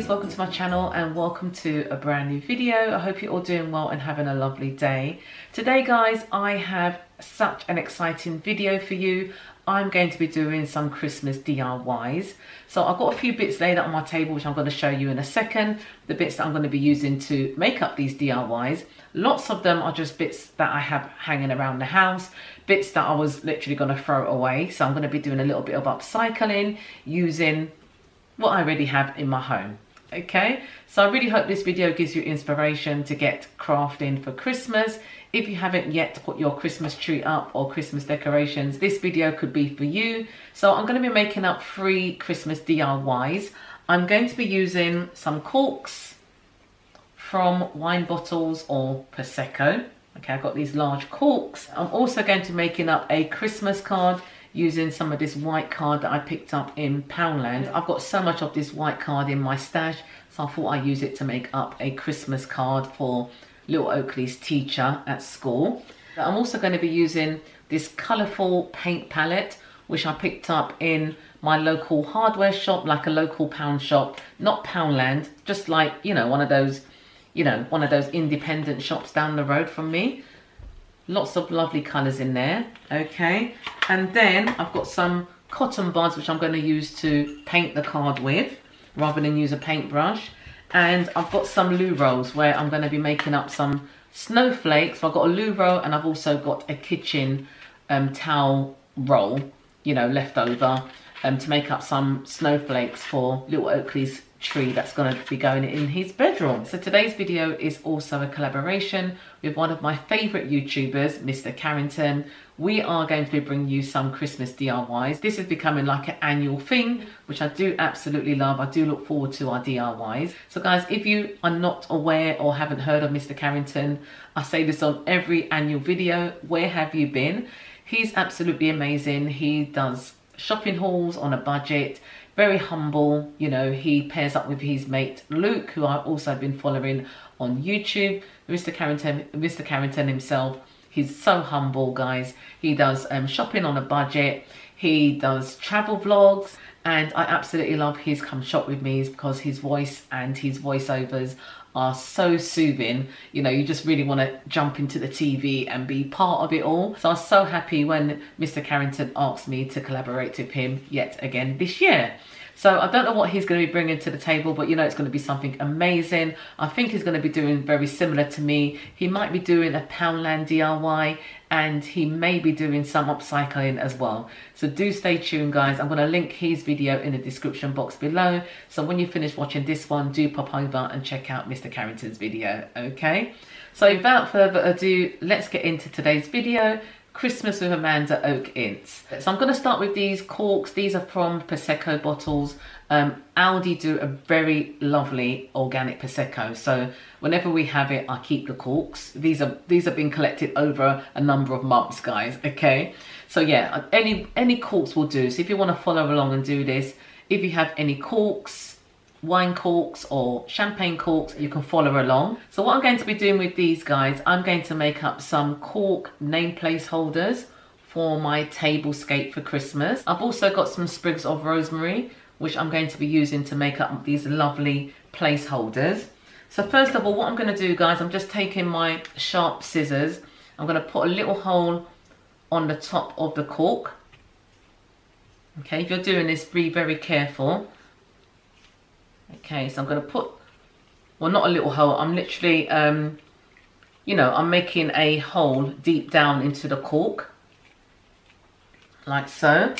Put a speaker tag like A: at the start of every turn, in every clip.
A: lovelies, welcome to my channel and welcome to a brand new video. I hope you're all doing well and having a lovely day. Today guys, I have such an exciting video for you. I'm going to be doing some Christmas DIYs. So I've got a few bits laid out on my table which I'm going to show you in a second. The bits that I'm going to be using to make up these DIYs. Lots of them are just bits that I have hanging around the house. Bits that I was literally going to throw away. So I'm going to be doing a little bit of upcycling using what I already have in my home. Okay, so I really hope this video gives you inspiration to get crafting for Christmas. If you haven't yet put your Christmas tree up or Christmas decorations, this video could be for you. So I'm going to be making up 3 Christmas DIYs. I'm going to be using some corks from wine bottles or Prosecco. Okay, I've got these large corks. I'm also going to be making up a Christmas card using some of this white card that I picked up in Poundland. I've got so much of this white card in my stash, so I thought I'd use it to make up a Christmas card for little Oakley's teacher at school. I'm also going to be using this colourful paint palette, which I picked up in my local hardware shop, like a local pound shop, not Poundland, just like, you know, one of those independent shops down the road from me. Lots of lovely colours in there. Okay, and then I've got some cotton buds which I'm going to use to paint the card with rather than use a paintbrush. And I've got some loo rolls where I'm going to be making up some snowflakes. So I've got a loo roll and I've also got a kitchen towel roll, you know, left over to make up some snowflakes for little Oakley's tree that's going to be going in his bedroom. So today's video is also a collaboration with one of my favourite YouTubers, Mr. Carrington. We are going to be bringing you some Christmas DIYs. This is becoming like an annual thing, which I do absolutely love. I do look forward to our DIYs. So guys, if you are not aware or haven't heard of Mr. Carrington, I say this on every annual video, where have you been? He's absolutely amazing. He does shopping hauls on a budget, very humble. You know, he pairs up with his mate Luke, who I've also been following on YouTube. Mr. Carrington himself, he's so humble, guys. He does shopping on a budget. He does travel vlogs, and I absolutely love his Come Shop With Me's because his voice and his voiceovers are so soothing. You know, you just really want to jump into the TV and be part of it all. So I was so happy when Mr. Carrington asked me to collaborate with him yet again this year. So I don't know what he's going to be bringing to the table, but you know it's going to be something amazing. I think he's going to be doing very similar to me. He might be doing a Poundland DIY and he may be doing some upcycling as well. So do stay tuned, guys. I'm going to link his video in the description box below. So when you finish watching this one, do pop over and check out Mr. Carrington's video, okay? So without further ado, let's get into today's video. Christmas with Amanda Oak Ince. So I'm going to start with these corks. These are from Prosecco bottles. Aldi do a very lovely organic Prosecco. So whenever we have it, I keep the corks. These have been collected over a number of months, guys. Okay. So yeah, any corks will do. So if you want to follow along and do this, if you have any corks, wine corks or champagne corks, you can follow along. So what I'm going to be doing with these, guys, I'm going to make up some cork name placeholders for my tablescape for Christmas. I've also got some sprigs of rosemary which I'm going to be using to make up these lovely placeholders. So first of all, what I'm going to do, guys, I'm just taking my sharp scissors. I'm going to put a little hole on the top of the cork. Okay, if you're doing this, be very careful. Okay, so I'm going to put, well, not a little hole, I'm literally, you know, I'm making a hole deep down into the cork, like so.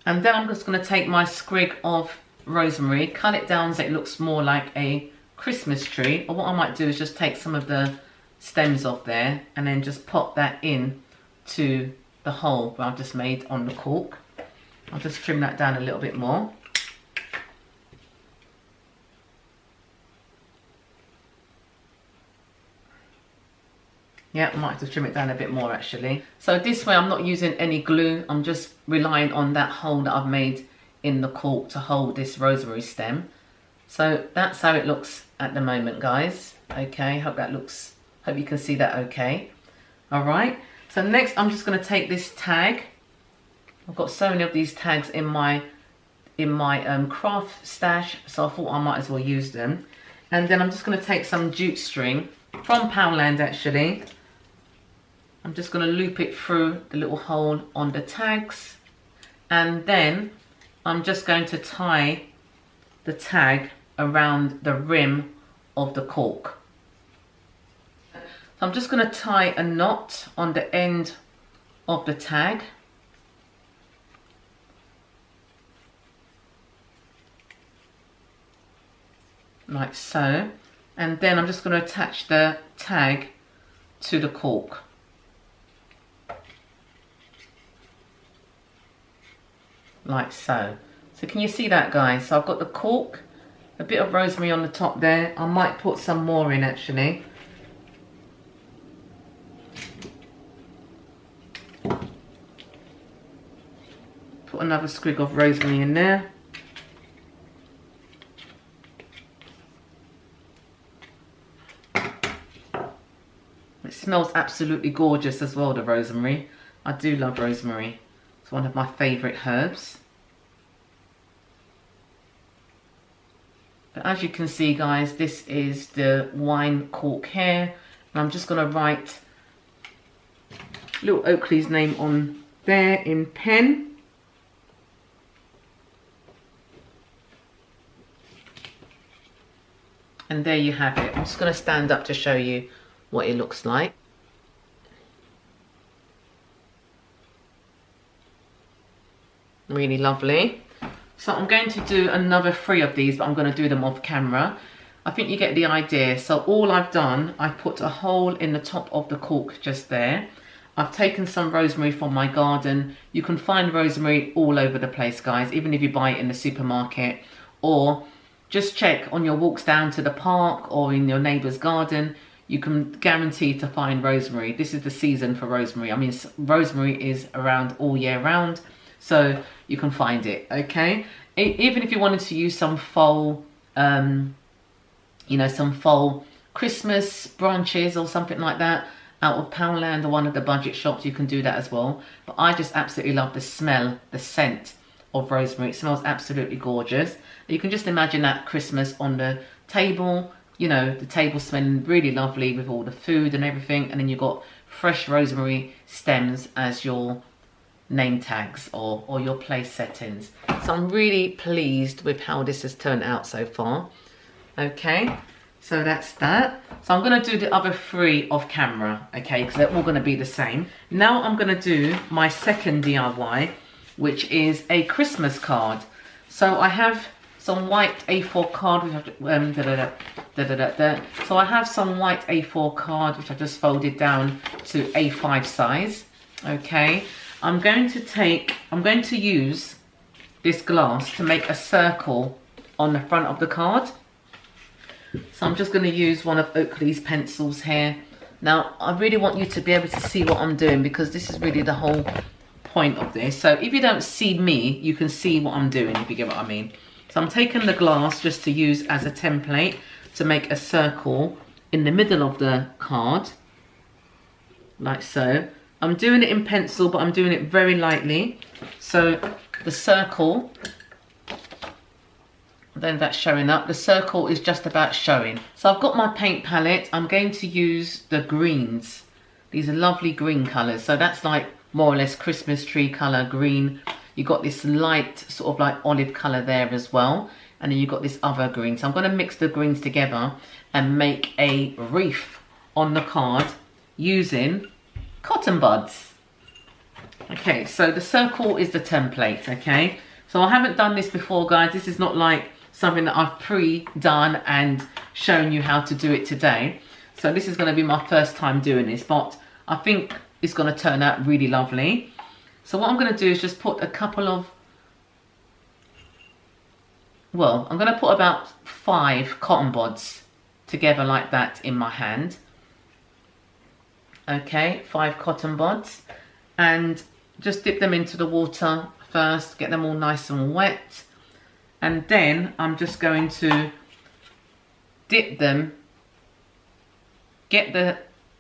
A: And then I'm just going to take my sprig of rosemary, cut it down so it looks more like a Christmas tree. Or what I might do is just take some of the stems off there and then just pop that in to the hole where I've just made on the cork. I'll just trim that down a little bit more. Yeah, I might have to trim it down a bit more actually. So this way I'm not using any glue. I'm just relying on that hole that I've made in the cork to hold this rosemary stem. So that's how it looks at the moment, guys. Okay, hope you can see that okay. All right, so next I'm just going to take this tag. I've got so many of these tags in my in my craft stash, so I thought I might as well use them. And then I'm just going to take some jute string from Poundland actually. I'm just going to loop it through the little hole on the tags, and then I'm just going to tie the tag around the rim of the cork. So I'm just going to tie a knot on the end of the tag. Like so. And then I'm just going to attach the tag to the cork. Like so. So can you see that, guys? So I've got the cork, a bit of rosemary on the top there. I might put some more in actually. Put another sprig of rosemary in there. It smells absolutely gorgeous as well, the rosemary. I do love rosemary. It's one of my favourite herbs. But as you can see, guys, this is the wine cork here. And I'm just going to write little Oakley's name on there in pen. And there you have it. I'm just going to stand up to show you what it looks like. Really lovely. So I'm going to do another 3 of these, but I'm going to do them off camera. I think you get the idea. So all I've done, I put a hole in the top of the cork just there. I've taken some rosemary from my garden. You can find rosemary all over the place, guys, even if you buy it in the supermarket, or just check on your walks down to the park or in your neighbour's garden. You can guarantee to find rosemary. This is the season for rosemary. I mean, rosemary is around all year round, so you can find it, okay? Even if you wanted to use some fall, you know, some fall Christmas branches or something like that out of Poundland or one of the budget shops, you can do that as well. But I just absolutely love the smell, the scent of rosemary. It smells absolutely gorgeous. You can just imagine that Christmas on the table, you know, the table smelling really lovely with all the food and everything, and then you've got fresh rosemary stems as your name tags or your place settings. So I'm really pleased with how this has turned out so far. Okay, so that's that. So I'm going to do the other 3 off camera, okay, because they're all going to be the same. Now I'm going to do my second DIY, which is a Christmas card. So I have some white A4 card, so I have some white A4 card which I just folded down to A5 size. Okay, I'm going to use this glass to make a circle on the front of the card. So I'm just going to use one of Oakley's pencils here. Now I really want you to be able to see what I'm doing, because this is really the whole point of this. So if you don't see me, you can see what I'm doing, if you get what I mean. So I'm taking the glass just to use as a template to make a circle in the middle of the card, like so. I'm doing it in pencil, but I'm doing it very lightly. So the circle, then that's showing up. The circle is just about showing. So I've got my paint palette. I'm going to use the greens. These are lovely green colours. So that's like more or less Christmas tree colour green. You've got this light sort of like olive colour there as well. And then you've got this other green. So I'm going to mix the greens together and make a wreath on the card using cotton buds. Okay, so the circle is the template, okay? So I haven't done this before, guys. This is not like something that I've pre-done and shown you how to do it today. So this is going to be my first time doing this, but I think it's going to turn out really lovely. So what I'm going to do is just put a couple of, well, I'm going to put about 5 cotton buds together like that in my hand. Okay, 5 cotton buds, and just dip them into the water first, get them all nice and wet, and then I'm just going to dip them, get the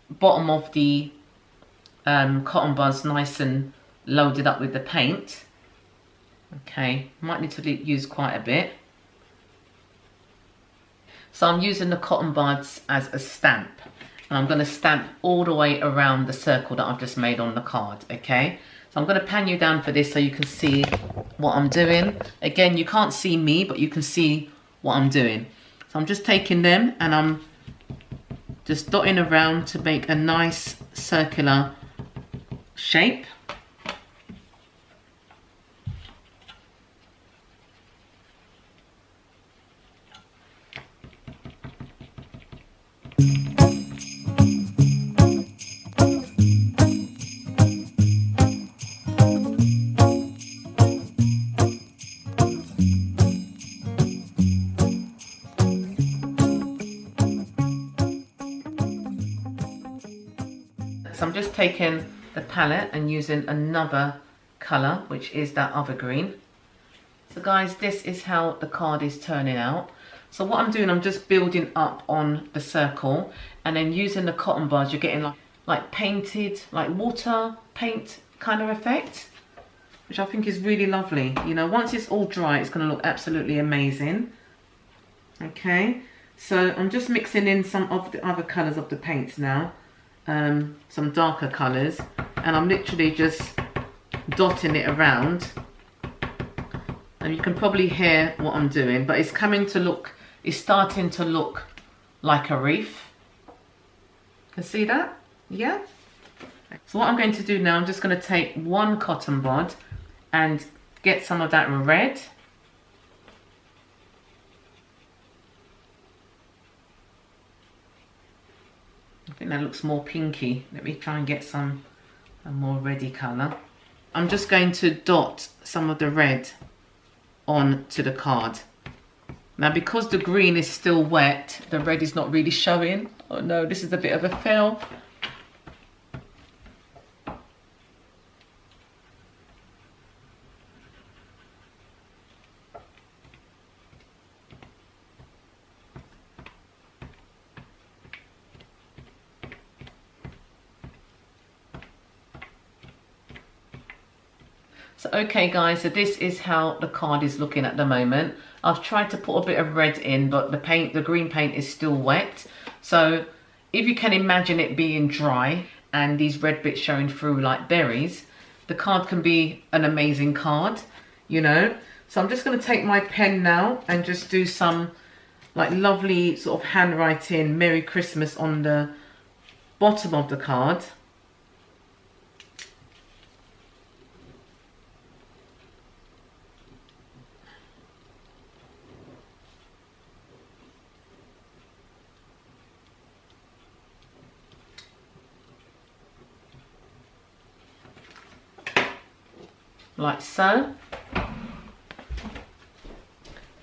A: bottom of the cotton buds nice and loaded up with the paint, Okay, might need to use quite a bit. So I'm using the cotton buds as a stamp, and I'm going to stamp all the way around the circle that I've just made on the card. Okay, so I'm going to pan you down for this so you can see what I'm doing. Again, you can't see me, but you can see what I'm doing. So I'm just taking them and I'm just dotting around to make a nice circular shape. So I'm just taking the palette and using another colour, which is that other green. So guys, this is how the card is turning out. So what I'm doing, I'm just building up on the circle and then using the cotton buds, you're getting like painted, like water paint kind of effect, which I think is really lovely. You know, once it's all dry, it's going to look absolutely amazing. Okay, so I'm just mixing in some of the other colours of the paints now. Some darker colours, and I'm literally just dotting it around, and you can probably hear what I'm doing, but it's coming to look, it's starting to look like a wreath. Can see that? Yeah. So what I'm going to do now, I'm just going to take one cotton bud and get some of that red. I think that looks more pinky. Let me try and get a more reddy colour. I'm just going to dot some of the red onto the card. Now because the green is still wet, the red is not really showing. Oh no, this is a bit of a fail. So okay guys, so this is how the card is looking at the moment. I've tried to put a bit of red in, but the green paint is still wet. So if you can imagine it being dry and these red bits showing through like berries, the card can be an amazing card, you know. So I'm just going to take my pen now and just do some like lovely sort of handwriting Merry Christmas on the bottom of the card. Like so.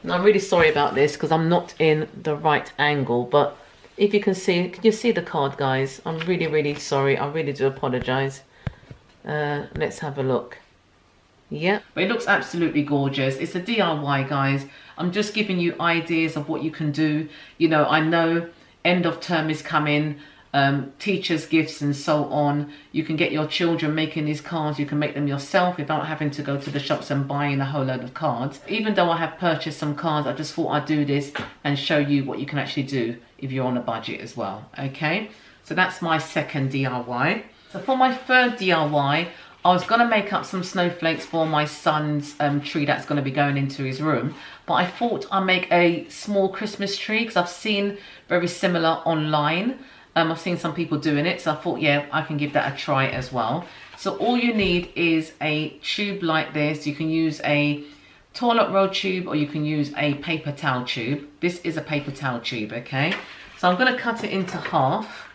A: And I'm really sorry about this because I'm not in the right angle, but if you can you see the card, guys? I'm really sorry. I really do apologize. Let's have a look. Yeah, but it looks absolutely gorgeous. It's a DIY, guys. I'm just giving you ideas of what you can do. You know, I know end of term is coming. Teachers' gifts and so on. You can get your children making these cards. You can make them yourself without having to go to the shops and buying a whole load of cards. Even though I have purchased some cards, I just thought I'd do this and show you what you can actually do if you're on a budget as well. Okay, so that's my second DIY. So for my third DIY, I was going to make up some snowflakes for my son's tree that's going to be going into his room, but I thought I'd make a small Christmas tree because I've seen very similar online. I've seen some people doing it, so I thought, yeah, I can give that a try as well. So all you need is a tube like this. You can use a toilet roll tube or you can use a paper towel tube. This is a paper towel tube, okay? So I'm going to cut it into half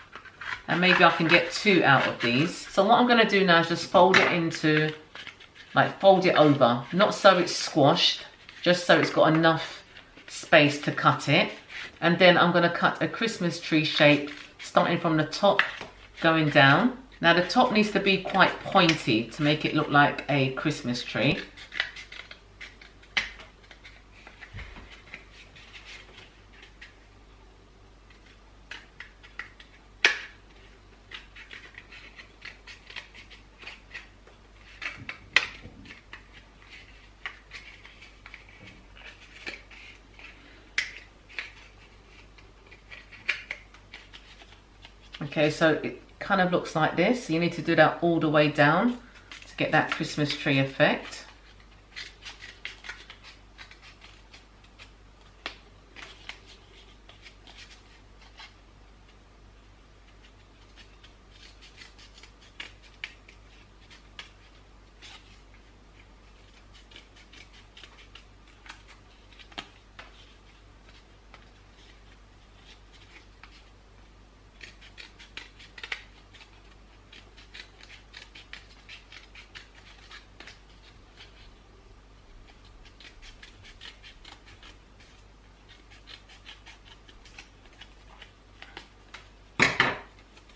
A: and maybe I can get 2 out of these. So what I'm going to do now is just fold it into, like fold it over, not so it's squashed, just so it's got enough space to cut it. And then I'm going to cut a Christmas tree shape starting from the top going down. Now the top needs to be quite pointy to make it look like a Christmas tree. Okay, so it kind of looks like this. You need to do that all the way down to get that Christmas tree effect.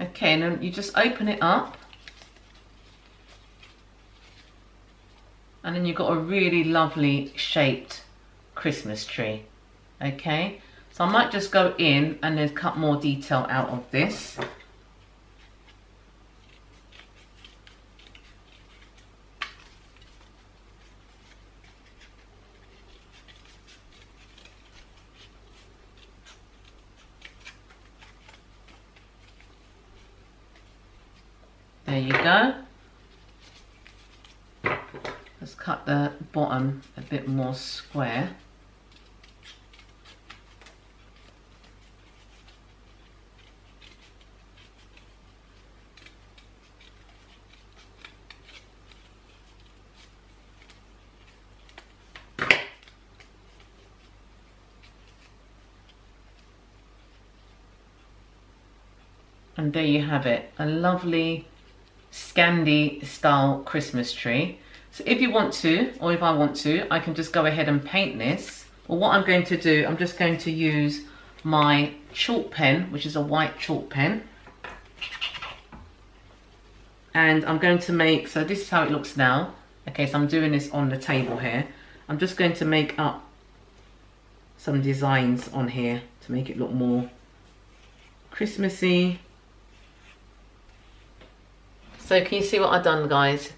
A: Okay, and then you just open it up, and then you've got a really lovely shaped Christmas tree. Okay, so I might just go in and then cut more detail out of this. There you go. Let's cut the bottom a bit more square. And there you have it, a lovely Scandi style Christmas tree. So if you want to, or if I want to, I can just go ahead and paint this. Well, what I'm going to do, I'm just going to use my chalk pen, which is a white chalk pen. And I'm going to make, so this is how it looks now. Okay, so I'm doing this on the table here. I'm just going to make up some designs on here to make it look more Christmassy. So can you see what I've done, guys?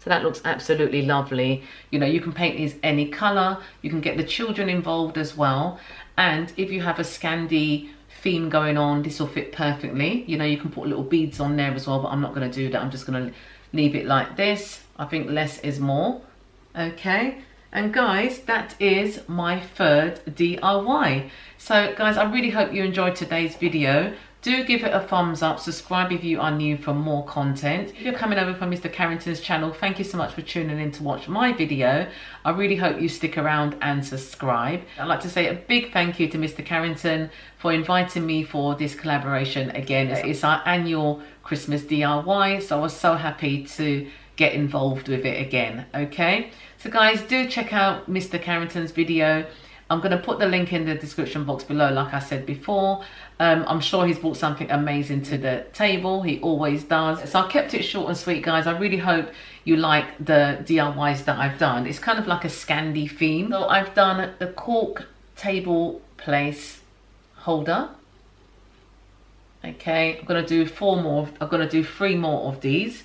A: So that looks absolutely lovely. You know, you can paint these any colour. You can get the children involved as well. And if you have a Scandi theme going on, this will fit perfectly. You know, you can put little beads on there as well, but I'm not going to do that. I'm just going to leave it like this. I think less is more. Okay. And guys, that is my third DIY. So guys, I really hope you enjoyed today's video. Do give it a thumbs up, subscribe if you are new for more content. If you're coming over from Mr. Carrington's channel, thank you so much for tuning in to watch my video. I really hope you stick around and subscribe. I'd like to say a big thank you to Mr. Carrington for inviting me for this collaboration again. It's our annual Christmas DIY, so I was so happy to get involved with it again, okay? So guys, do check out Mr. Carrington's video. I'm going to put the link in the description box below, like I said before. I'm sure he's brought something amazing to the table. He always does. So I kept it short and sweet, guys. I really hope you like the DIYs that I've done. It's kind of like a Scandi theme. So I've done the cork table place holder. Okay, I'm going to do 4 more. I'm going to do 3 more of these.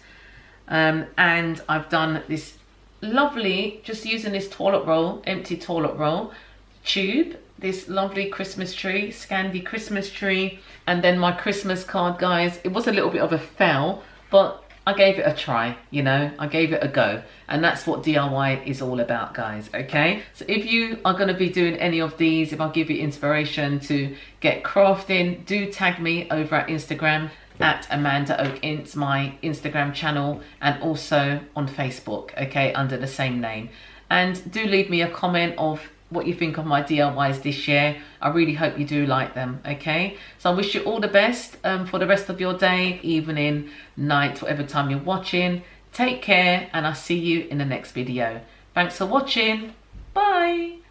A: And I've done this lovely, just using this toilet roll, empty toilet roll tube, this lovely Christmas tree, Scandi Christmas tree, and then my Christmas card, guys. It was a little bit of a fail, but I gave it a try, you know, I gave it a go, and that's what DIY is all about, guys, okay? So if you are going to be doing any of these, if I give you inspiration to get crafting, do tag me over at Instagram at Amanda Oak Ince, my Instagram channel, and also on Facebook, okay, under the same name. And do leave me a comment of what you think of my DIYs this year. I really hope you do like them, okay? So I wish you all the best for the rest of your day, evening, night, whatever time you're watching. Take care, and I'll see you in the next video. Thanks for watching. Bye.